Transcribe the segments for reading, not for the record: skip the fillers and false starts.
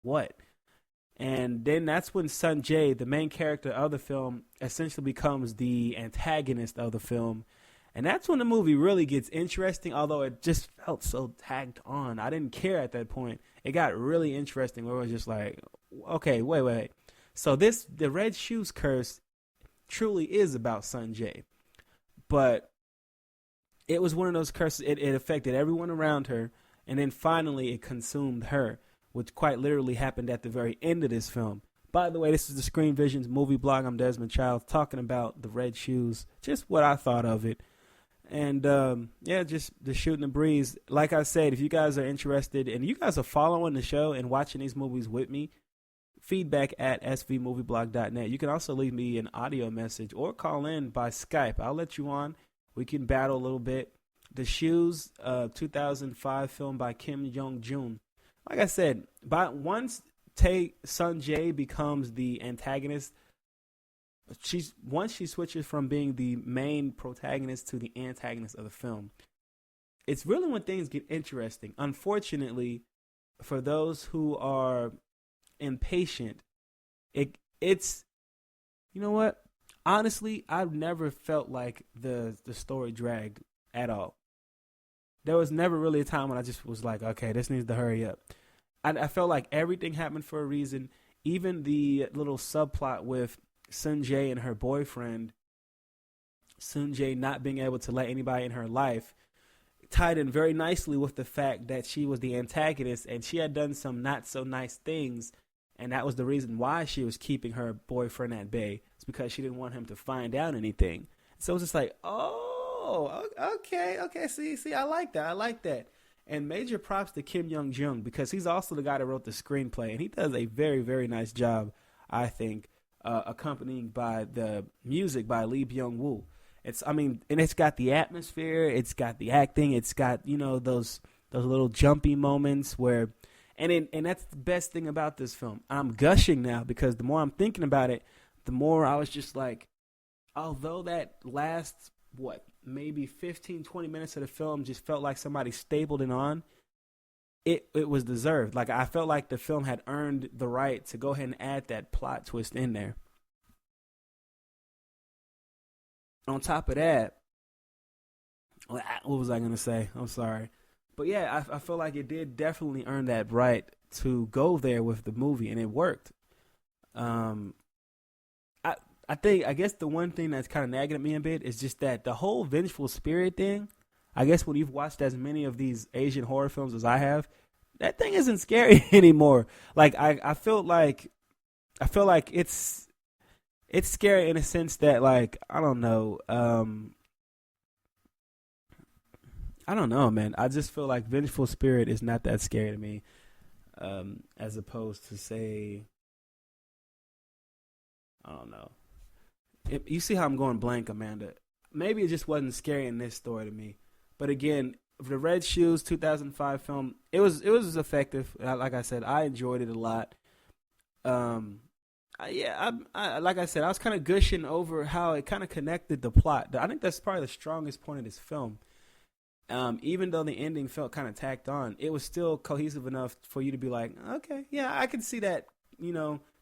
what? And then that's when Sun Jae, the main character of the film, essentially becomes the antagonist of the film. And that's when the movie really gets interesting, although it just felt so tagged on. I didn't care at that point. It got really interesting where it was just like, okay, wait. So the Red Shoes curse truly is about Sun Jae. But it was one of those curses, it affected everyone around her, and then finally it consumed her, which quite literally happened at the very end of this film. By the way, this is the Screen Visions movie blog. I'm Desmond Childs talking about the Red Shoes, just what I thought of it. And just the shooting the breeze. Like I said, if you guys are interested and you guys are following the show and watching these movies with me, feedback at svmovieblog.net. You can also leave me an audio message or call in by Skype. I'll let you on. We can battle a little bit. The Shoes, 2005 film by Kim Yong-gyun. Like I said, once Sun Jae becomes the antagonist, once she switches from being the main protagonist to the antagonist of the film, it's really when things get interesting. Unfortunately, for those who are impatient, it's you know what? Honestly, I've never felt like the story dragged at all. There was never really a time when I just was like, okay, this needs to hurry up. I felt like everything happened for a reason. Even the little subplot with Sun Jae and her boyfriend, Sun Jae not being able to let anybody in her life, tied in very nicely with the fact that she was the antagonist and she had done some not so nice things, and that was the reason why she was keeping her boyfriend at bay. It's because she didn't want him to find out anything. So it was just like, oh, okay, see, I like that. And major props to Kim Yong-gyun, because he's also the guy that wrote the screenplay, and he does a very, very nice job, I think, accompanying by the music by Lee Byung-woo. And it's got the atmosphere, it's got the acting, it's got, those little jumpy moments where, and that's the best thing about this film. I'm gushing now because the more I'm thinking about it, the more I was just like, although that last, maybe 15, 20 minutes of the film just felt like somebody stapled it on, it was deserved. Like, I felt like the film had earned the right to go ahead and add that plot twist in there. On top of that, what was I going to say? I'm sorry. But yeah, I feel like it did definitely earn that right to go there with the movie, and it worked. I guess the one thing that's kind of nagging at me a bit is just that the whole vengeful spirit thing. I guess when you've watched as many of these Asian horror films as I have, that thing isn't scary anymore. Like I feel like it's scary in a sense that, like, I don't know, man. I just feel like vengeful spirit is not that scary to me, as opposed to, say, I don't know. You see how I'm going blank, Amanda. Maybe it just wasn't scary in this story to me. But again, the Red Shoes 2005 film, it was effective. Like I said, I enjoyed it a lot. Like I said, I was kind of gushing over how it kind of connected the plot. I think that's probably the strongest point of this film. Even though the ending felt kind of tacked on, it was still cohesive enough for you to be like, okay, yeah, I can see that,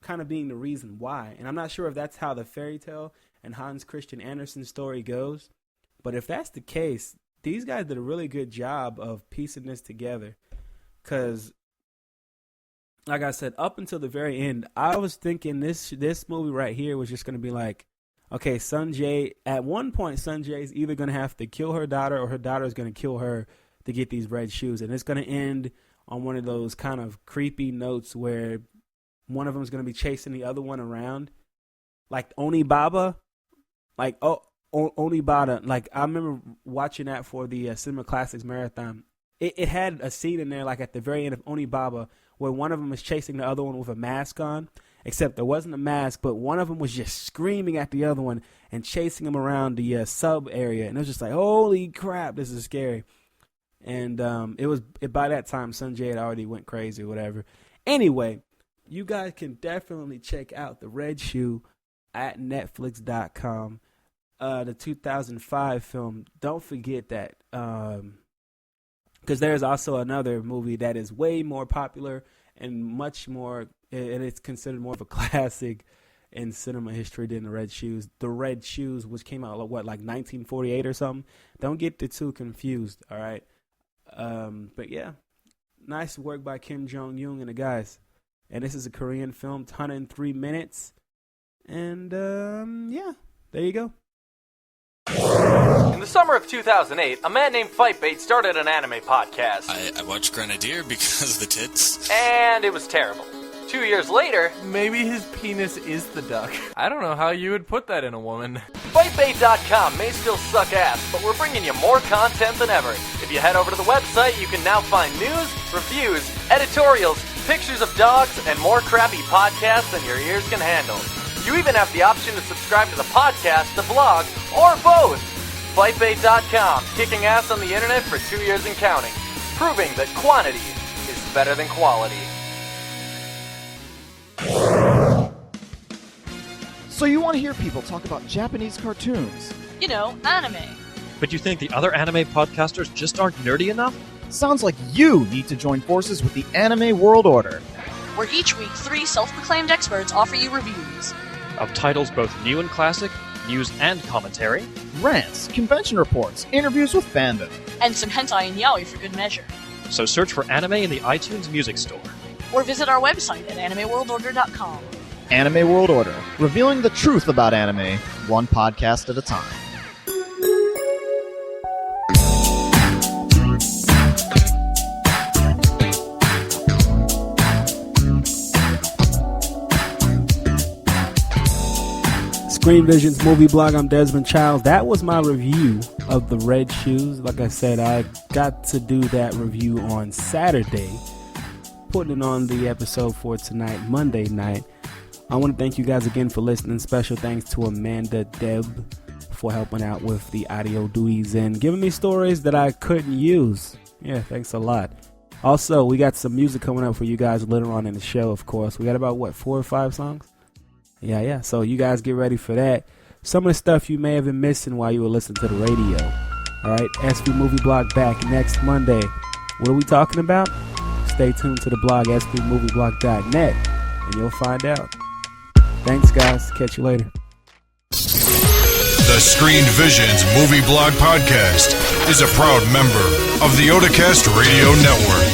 kind of being the reason why. And I'm not sure if that's how the fairy tale and Hans Christian Andersen story goes. But if that's the case, these guys did a really good job of piecing this together. Because, like I said, up until the very end, I was thinking this movie right here was just going to be like, okay, Sun Jae, at one point, Sun Jae is either going to have to kill her daughter or her daughter is going to kill her to get these red shoes. And it's going to end on one of those kind of creepy notes where one of them is going to be chasing the other one around. Like Onibaba. Like, Onibaba. Like, I remember watching that for the Cinema Classics Marathon. It had a scene in there, like at the very end of Onibaba, where one of them was chasing the other one with a mask on. Except there wasn't a mask, but one of them was just screaming at the other one and chasing him around the sub area. And it was just like, holy crap, this is scary. And by that time, Sun Jae had already went crazy or whatever. Anyway, you guys can definitely check out The Red Shoe at Netflix.com. The 2005 film. Don't forget that. Because there's also another movie that is way more popular and much more, and it's considered more of a classic in cinema history than The Red Shoes. The Red Shoes, which came out, like 1948 or something? Don't get the two confused, all right? But yeah, nice work by Kim Jong-gyun and the guys. And this is a Korean film, 103 minutes. And yeah, there you go. In the summer of 2008, a man named Fightbait started an anime podcast. I watched Grenadier because of the tits. And it was terrible. 2 years later, maybe his penis is the duck. I don't know how you would put that in a woman. Fightbait.com may still suck ass, but we're bringing you more content than ever. If you head over to the website, you can now find news, reviews, editorials, pictures of dogs, and more crappy podcasts than your ears can handle. You even have the option to subscribe to the podcast, the blog, or both. Fightbait.com, kicking ass on the internet for 2 years and counting, proving that quantity is better than quality. So you want to hear people talk about Japanese cartoons? You know, anime. But you think the other anime podcasters just aren't nerdy enough? Sounds like you need to join forces with the Anime World Order. Where each week 3 self-proclaimed experts offer you reviews of titles both new and classic, news and commentary, rants, convention reports, interviews with fandom, and some hentai and yaoi for good measure. So search for anime in the iTunes Music Store. Or visit our website at animeworldorder.com. Anime World Order, revealing the truth about anime, one podcast at a time. Screen Vision's movie blog, I'm Desmond Childs. That was my review of The Red Shoes. Like I said, I got to do that review on Saturday, putting it on the episode for tonight, Monday night. I want to thank you guys again for listening. Special thanks to Amanda Deb for helping out with the audio duties and giving me stories that I couldn't use. Yeah, thanks a lot. Also, we got some music coming up for you guys later on in the show, of course. We got about, 4 or 5 songs? Yeah. So you guys get ready for that. Some of the stuff you may have been missing while you were listening to the radio. All right, SV Movie Blog back next Monday. What are we talking about? Stay tuned to the blog, svmovieblog.net, and you'll find out. Thanks, guys. Catch you later. The Screened Visions Movie Blog Podcast is a proud member of the Otacast Radio Network.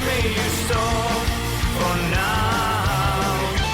May you stop for now.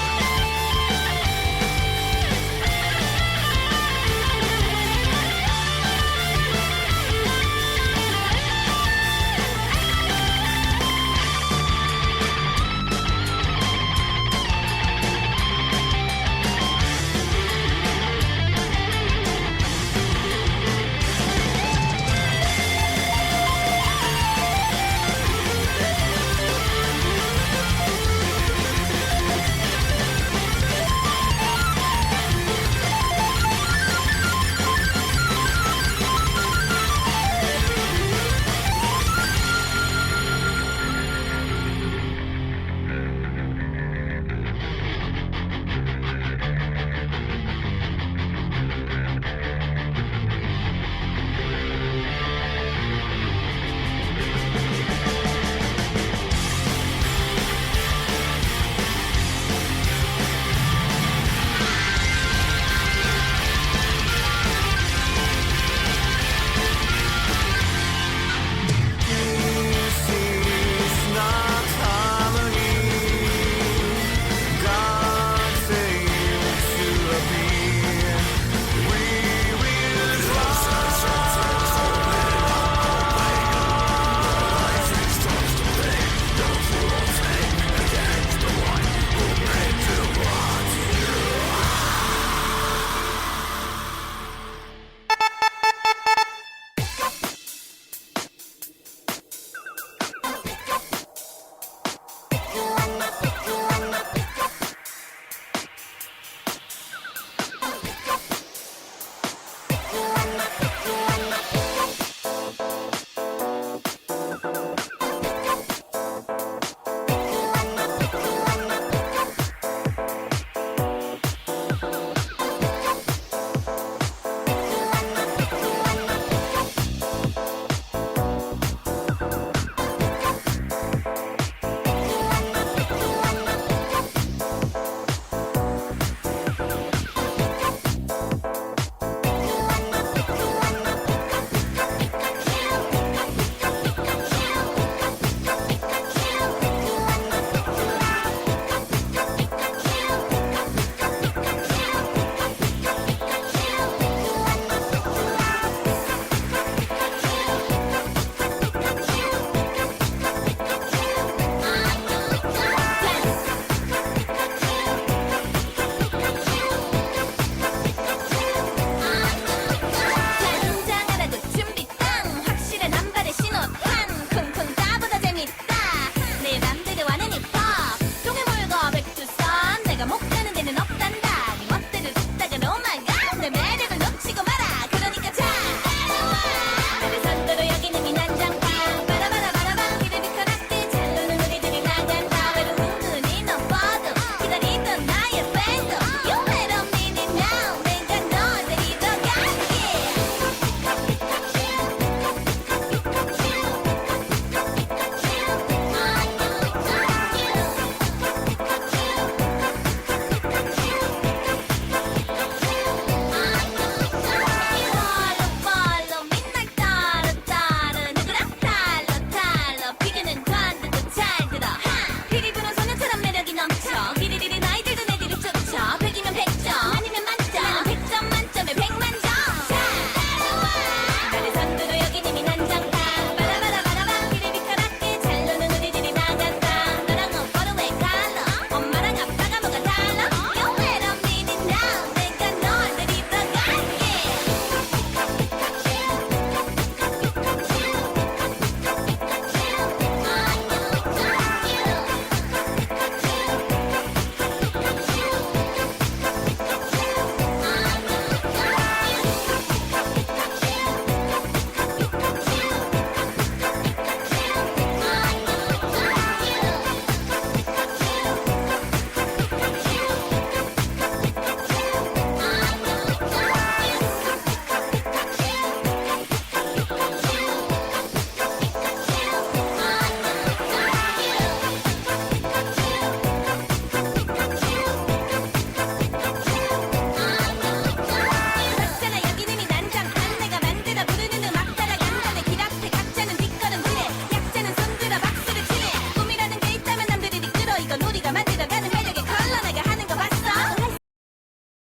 나의 팬덤